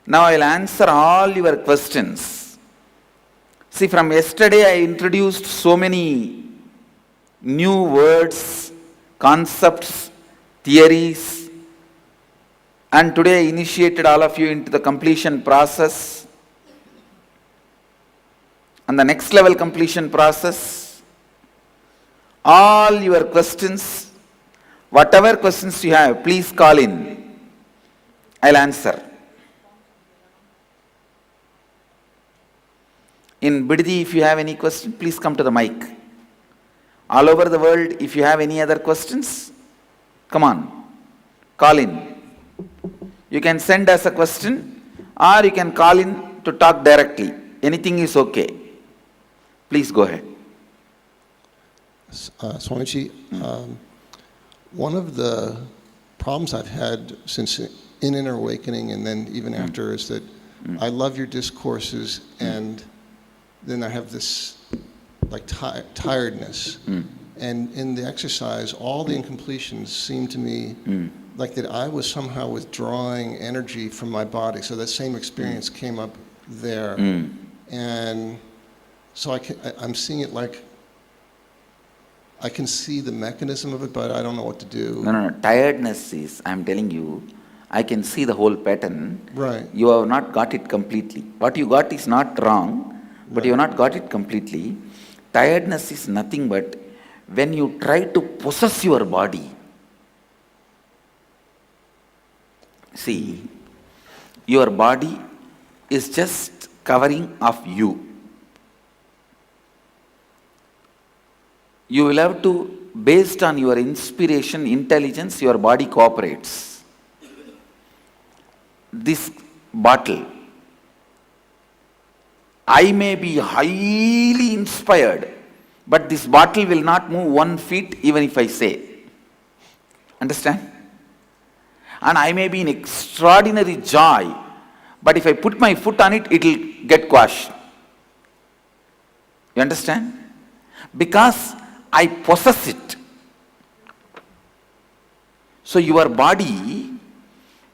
Now I will answer all your questions. See, from yesterday I introduced so many new words, concepts, theories, and today I initiated all of you into the completion process and the next level completion process. All your questions, whatever questions you have, please call in. I'll answer. In Biddi, if you have any question, please come to the mic. All over the world, if you have any other questions, come on, call in. You can send us a question or you can call in to talk directly. Anything is okay. Please go ahead. Swamiji, one of the problems I've had since in Inner Awakening and then even after is that I love your discourses and then I have this like tiredness. And in the exercise, all the incompletions seem to me like that I was somehow withdrawing energy from my body. So that same experience came up there. And so I'm seeing it like, I can see the mechanism of it, but I don't know what to do. No. Tiredness is, I'm telling you, I can see the whole pattern. Right. You have not got it completely. What you got is not wrong, but you have not got it completely. Tiredness is nothing but when you try to possess your body. See, your body is just covering of you. You will have to, based on your inspiration, intelligence, your body cooperates. This bottle, I may be highly inspired, but this bottle will not move 1 feet even if I say. Understand? And I may be in extraordinary joy, but if I put my foot on it, it will get quashed. You understand? Because I possess it. So your body,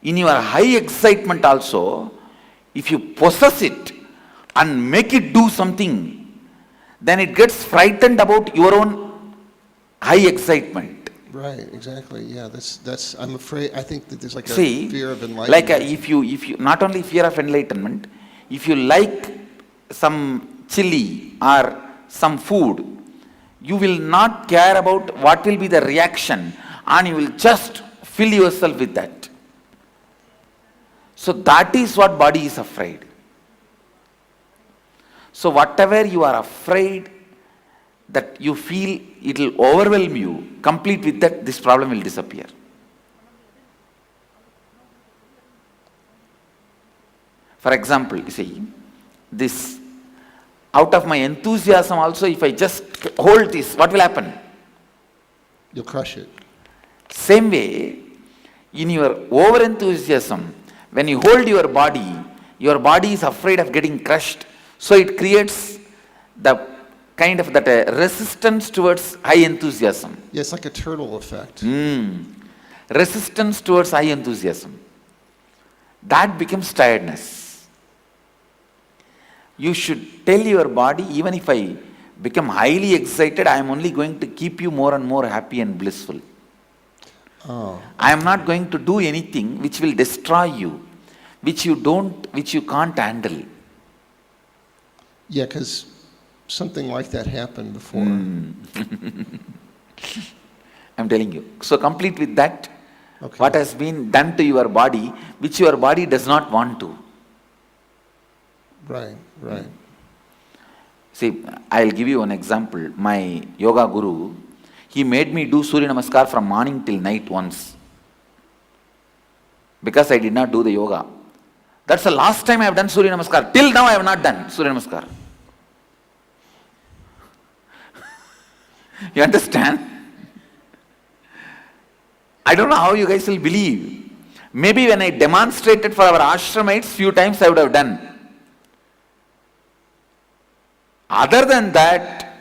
in your high excitement also, if you possess it and make it do something, then it gets frightened about your own high excitement. Right, exactly. Yeah, that's. I'm afraid. I think that there's like a fear of enlightenment. Like if you not only fear of enlightenment, if you like some chili or some food, you will not care about what will be the reaction, and you will just fill yourself with that. So that is what body is afraid. So whatever you are afraid that you feel it will overwhelm you, complete with that, this problem will disappear. For example, you see, this, out of my enthusiasm also, if I just hold this, what will happen? You'll crush it. Same way, in your over-enthusiasm, when you hold your body is afraid of getting crushed. So it creates the kind of that resistance towards high enthusiasm. Yeah, it's like a turtle effect. Resistance towards high enthusiasm. That becomes tiredness. You should tell your body, even if I become highly excited, I am only going to keep you more and more happy and blissful. I am not going to do anything which will destroy you, which you can't handle. Yeah, because something like that happened before. I'm telling you. So complete with that, Okay. what has been done to your body, which your body does not want to. Right. See, I'll give you an example. My yoga guru, he made me do Surya Namaskar from morning till night once. Because I did not do the yoga. That's the last time I have done Surya Namaskar. Till now I have not done Surya Namaskar. You understand? I don't know how you guys will believe. Maybe when I demonstrated for our ashramites, few times I would have done. Other than that,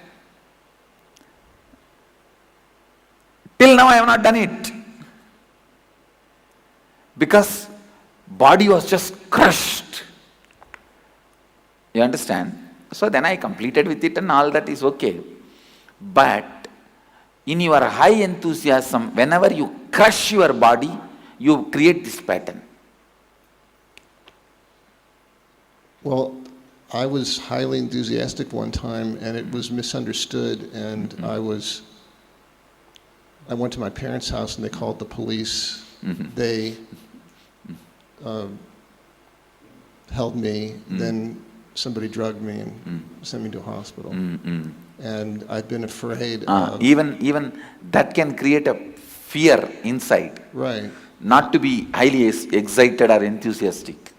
till now I have not done it. Because Body was just crushed. You understand? So then I completed with it and all that is okay. But in your high enthusiasm, whenever you crush your body, you create this pattern. Well, I was highly enthusiastic one time, and it was misunderstood, and I went to my parents' house, and they called the police. They held me, then somebody drugged me and sent me to a hospital. And I've been afraid of... Even that can create a fear inside. Right. Not to be highly excited or enthusiastic.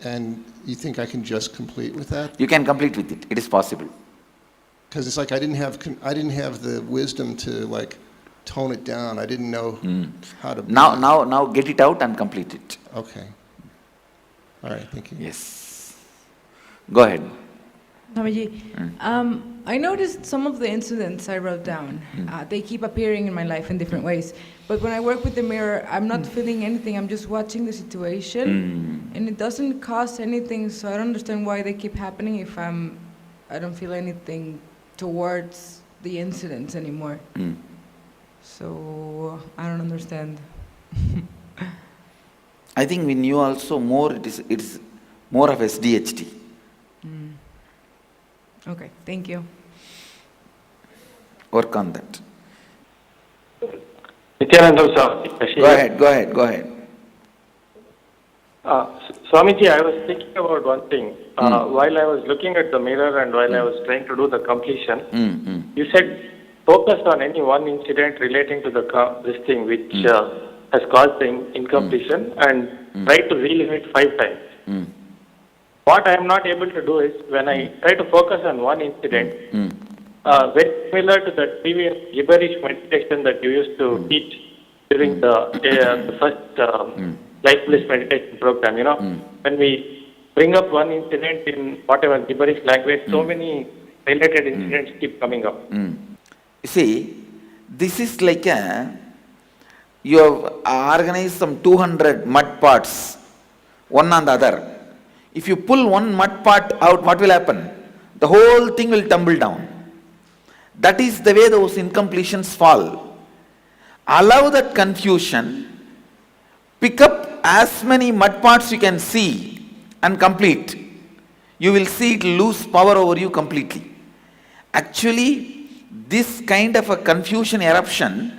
And you think I can just complete with that? You can complete with it. It is possible. Because it's like I didn't have the wisdom to like tone it down. I didn't know how to... Now get it out and complete it. Okay. All right, thank you. Yes. Go ahead. Swamiji, I noticed some of the incidents I wrote down. They keep appearing in my life in different ways. But when I work with the mirror, I'm not feeling anything. I'm just watching the situation, and it doesn't cause anything. So I don't understand why they keep happening if I don't feel anything towards the incidents anymore. So I don't understand. I think in you also more it is more of SDHD. Okay, thank you. Work on that. Nityananda Swami. Go ahead. Swamiji, I was thinking about one thing. While I was looking at the mirror and while I was trying to do the completion, you said focus on any one incident relating to this thing which has caused the incompletion and try to relive it 5 times. What I am not able to do is when I try to focus on one incident, very similar to the previous gibberish meditation that you used to teach during the first life bliss meditation program, when we bring up one incident in whatever gibberish language, so many related incidents keep coming up. You see, this is like you have organized some 200 mud pots, one on the other. If you pull one mud pot out, what will happen? The whole thing will tumble down. That is the way those incompletions fall. Allow that confusion, pick up as many mud pots you can see and complete. You will see it lose power over you completely. Actually, this kind of a confusion eruption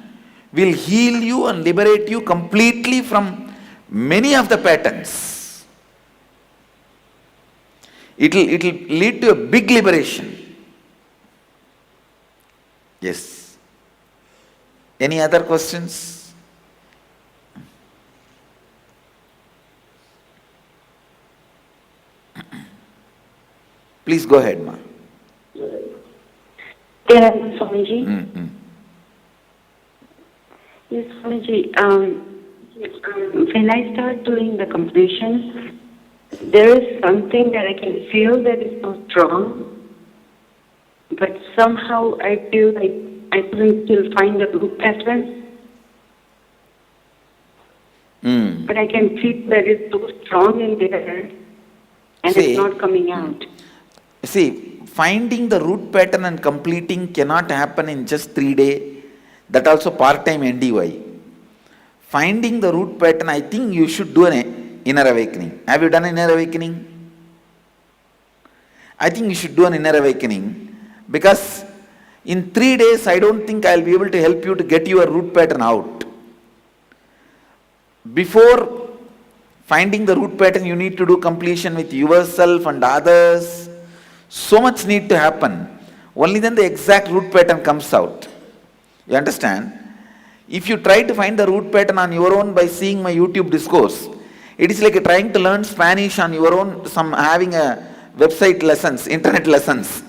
will heal you and liberate you completely from many of the patterns. It will lead to a big liberation. Yes. Any other questions? Please go ahead, ma. Swamiji. Yes, Swamiji. When I start doing the completions, there is something that I can feel that is so strong, but somehow I feel like I couldn't still find the root pattern. But I can feel that it's so strong in there, and it's not coming out. See, finding the root pattern and completing cannot happen in just 3 days. That also part-time NDY. Finding the root pattern, I think you should do an inner awakening. Have you done inner awakening? I think you should do an inner awakening, because in 3 days I don't think I'll be able to help you to get your root pattern out. Before finding the root pattern, you need to do completion with yourself and others. So much need to happen. Only then the exact root pattern comes out. You understand? If you try to find the root pattern on your own by seeing my YouTube discourse, it is like trying to learn Spanish on your own, having a website lessons, internet lessons.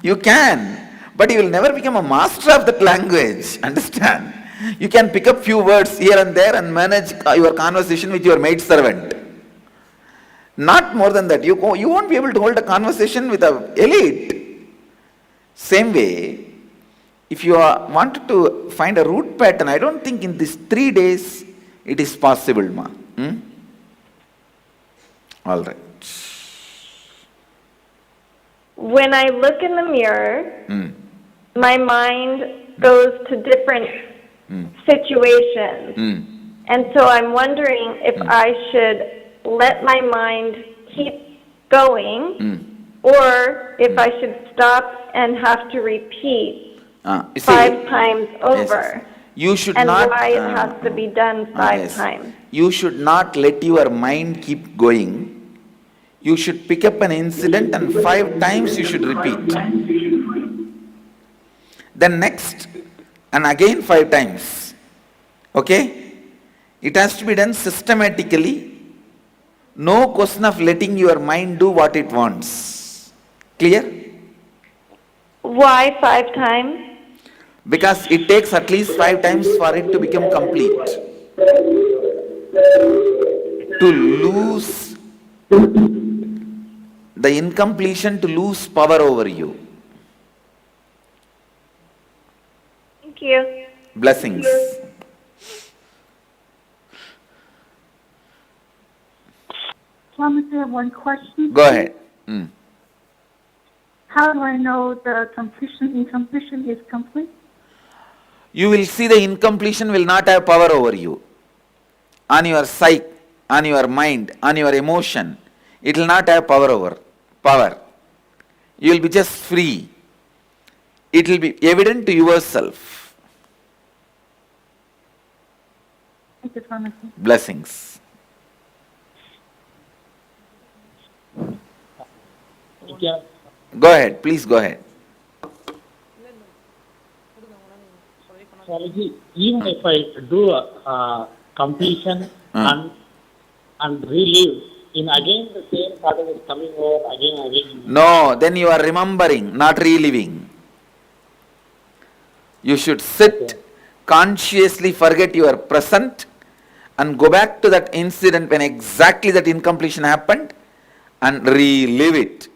You can, but you will never become a master of that language. Understand? You can pick up few words here and there and manage your conversation with your maid servant. Not more than that. You won't be able to hold a conversation with an elite. Same way, if you wanted to find a root pattern, I don't think in these 3 days it is possible, ma. All right. When I look in the mirror, Hmm. my mind goes to different situations. Hmm. And so I'm wondering if I should let my mind keep going or if I should stop and have to repeat You see, 5 times yes, over. yes. You should And not. why it has to be done 5 yes. times. You should not let your mind keep going. You should pick up an incident and 5 times you should repeat. Then next, and again 5 times. Okay? It has to be done systematically. No question of letting your mind do what it wants. Clear? Why 5 times? Because it takes at least 5 times for it to become complete. To lose the incompletion, to lose power over you. Thank you. Blessings. Thomas, I have one question. Go ahead. How do I know the incompletion is complete? You will see the incompletion will not have power over you. On your psyche, on your mind, on your emotion, it will not have power. You will be just free. It will be evident to yourself. Thank you, Thomas. Blessings. Go ahead, please go ahead. Swamiji, even if I do completion and relive, in again the same pattern is coming over again and again. No, then you are remembering, not reliving. You should sit, consciously forget your present and go back to that incident when exactly that incompletion happened and relive it.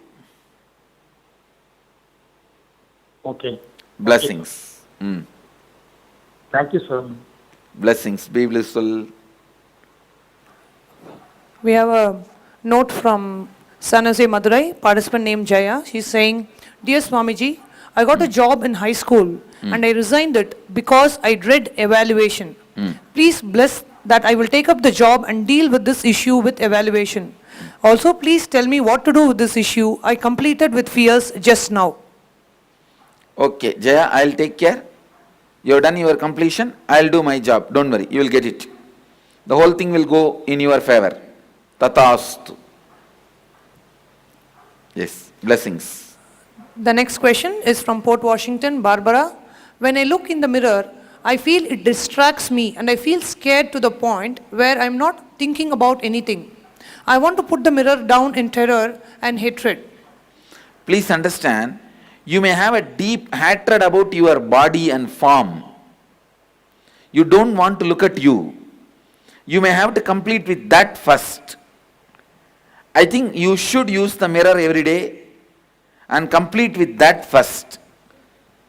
Okay. Blessings. Thank you, sir. Blessings. Be blissful. We have a note from San Jose Madurai, participant named Jaya. She's saying, Dear Swamiji, I got a job in high school and I resigned it because I dread evaluation. Please bless that I will take up the job and deal with this issue with evaluation. Also, please tell me what to do with this issue I completed with fears just now. Okay, Jaya, I'll take care. You have done your completion. I'll do my job. Don't worry, you will get it. The whole thing will go in your favor. Tathastu. Yes, blessings. The next question is from Port Washington, Barbara. When I look in the mirror, I feel it distracts me and I feel scared to the point where I'm not thinking about anything. I want to put the mirror down in terror and hatred. Please understand, you may have a deep hatred about your body and form. You don't want to look at you. You may have to complete with that first. I think you should use the mirror every day and complete with that first.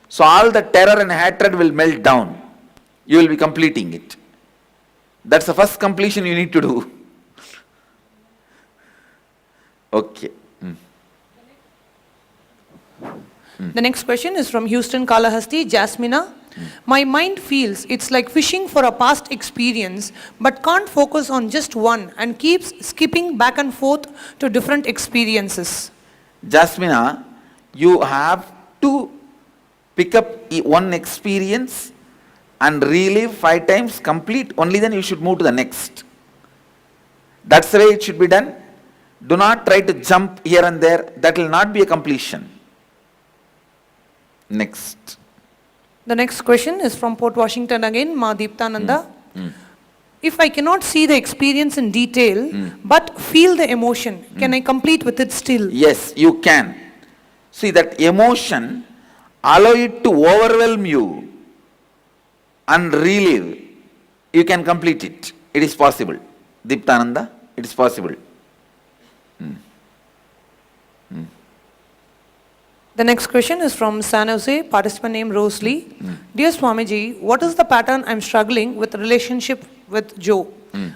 So all the terror and hatred will melt down. You will be completing it. That's the first completion you need to do. Okay. The next question is from Houston, Kalahasti, Jasmina. My mind feels it's like fishing for a past experience but can't focus on just one and keeps skipping back and forth to different experiences. Jasmina, you have to pick up one experience and relive 5 times, complete, only then you should move to the next. That's the way it should be done. Do not try to jump here and there. That will not be a completion. Next. The next question is from Port Washington again, Ma Deeptananda. If I cannot see the experience in detail but feel the emotion, can I complete with it still? Yes, you can. See, that emotion, allow it to overwhelm you and relive. You can complete it. It is possible. Deeptananda, it is possible. The next question is from San Jose, participant named Rose Lee. Dear Swamiji, what is the pattern I'm struggling with relationship with Joe?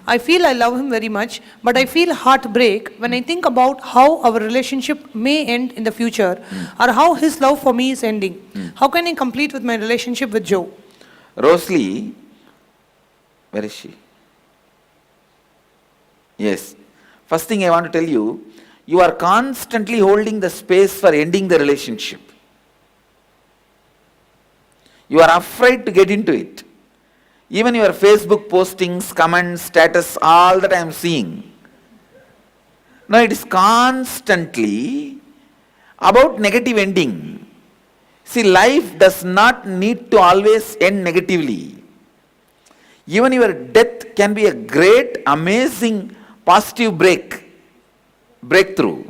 I feel I love him very much, but I feel heartbreak when I think about how our relationship may end in the future or how his love for me is ending. How can I complete with my relationship with Joe? Rosalie, where is she? Yes. First thing I want to tell you, you are constantly holding the space for ending the relationship. You are afraid to get into it. Even your Facebook postings, comments, status, all that I am seeing. No, it is constantly about negative ending. See, life does not need to always end negatively. Even your death can be a great, amazing, positive breakthrough.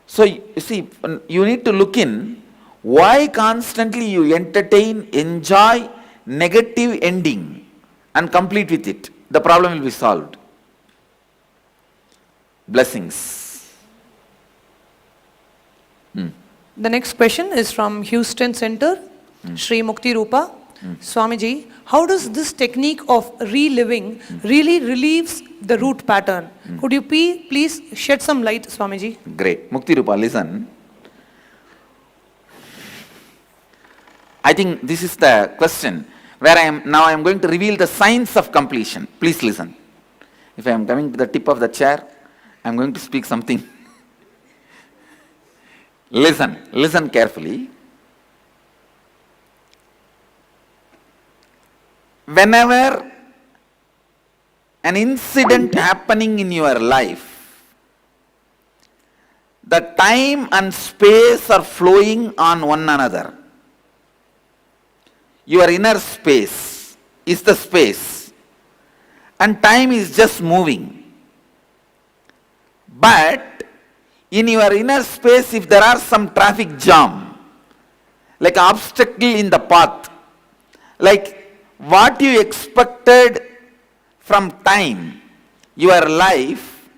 So, you see, you need to look in why constantly you entertain, enjoy negative ending and complete with it. The problem will be solved. Blessings. The next question is from Houston Center, Sri Mukti Rupa. Swamiji, how does this technique of reliving really relieves the root pattern? Could you please shed some light, Swamiji? Great. Mukti Rupa, listen. I think this is the question where I am going to reveal the science of completion. Please listen. If I am coming to the tip of the chair, I am going to speak something. Listen carefully. Whenever an incident happening in your life, the time and space are flowing on one another. Your inner space is the space and time is just moving. But in your inner space, if there are some traffic jam, like an obstacle in the path, like what you expected from time, your life,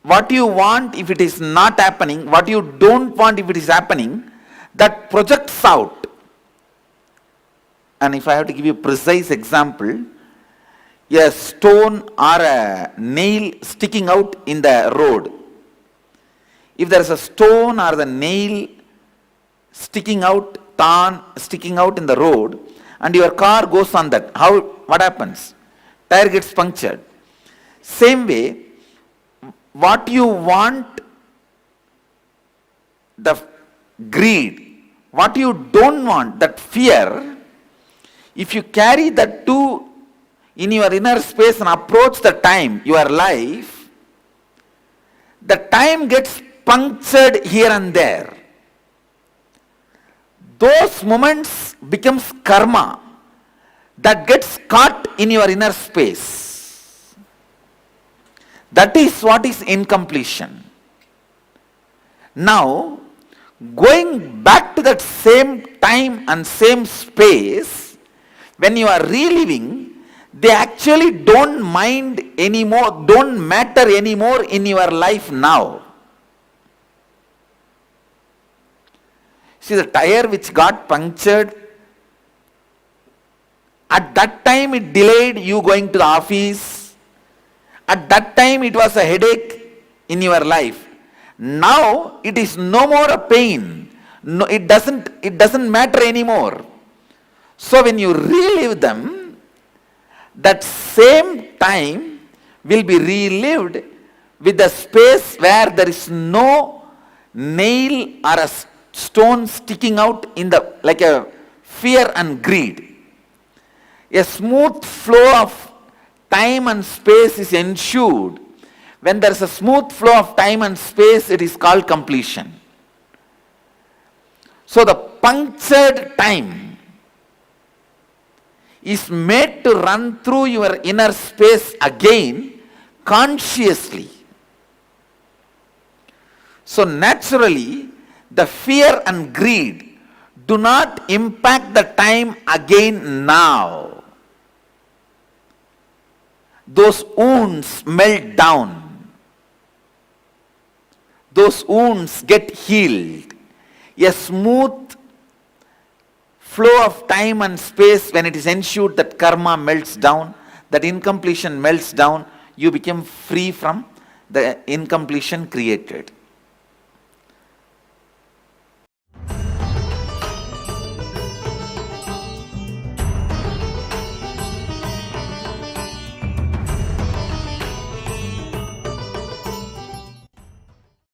what you want if it is not happening, what you don't want if it is happening, that projects out. And if I have to give you a precise example, a stone or a nail sticking out in the road. If there is a stone or the nail sticking out in the road, and your car goes on that, what happens? Tire gets punctured. Same way, what you want, the greed, what you don't want, that fear, if you carry that two in your inner space and approach the time, your life, the time gets punctured here and there. Those moments becomes karma that gets caught in your inner space. That is what is incompletion. Now, going back to that same time and same space, when you are reliving, they actually don't mind anymore, don't matter anymore in your life now. See, the tire which got punctured, at that time it delayed you going to the office. At that time it was a headache in your life. Now it is no more a pain. No, it doesn't matter anymore. So when you relive them, that same time will be relived with the space where there is no nail or a stone sticking out in the, like a fear and greed. A smooth flow of time and space is ensured. When there is a smooth flow of time and space, it is called completion. So the punctured time is made to run through your inner space again consciously. So naturally, the fear and greed do not impact the time again now. Those wounds melt down. those wounds get healed. A smooth flow of time and space, when it is ensured that karma melts down, that incompletion melts down, you become free from the incompletion created.